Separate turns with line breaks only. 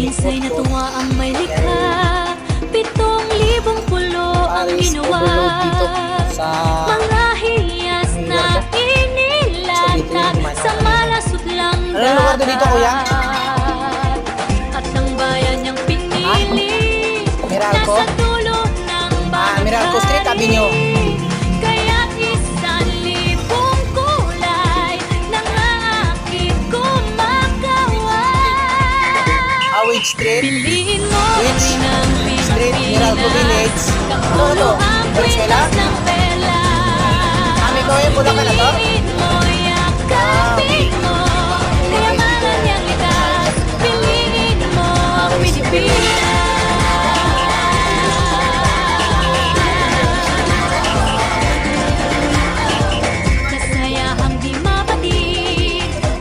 Minsa'y natuwa ang may likha, 7,000 pulo ang ginawa. Mga hiyas na inilatag sa malasot lang
Ano lugar to dito, kuya?
at ang bayan niyang pinili
Meralco?
nasa dulo ng barangay.
Meralco Street, Avenue.
Kaya't 1,000 kulay nang aakit kumakaway.
Awit Street.
Piliin mo
Which
rin ang
Street? Meralco Village. Ano to?
ang
Venezuela?
kwintas ng pera.
Kami ko yung Bulacan na to?
Piliin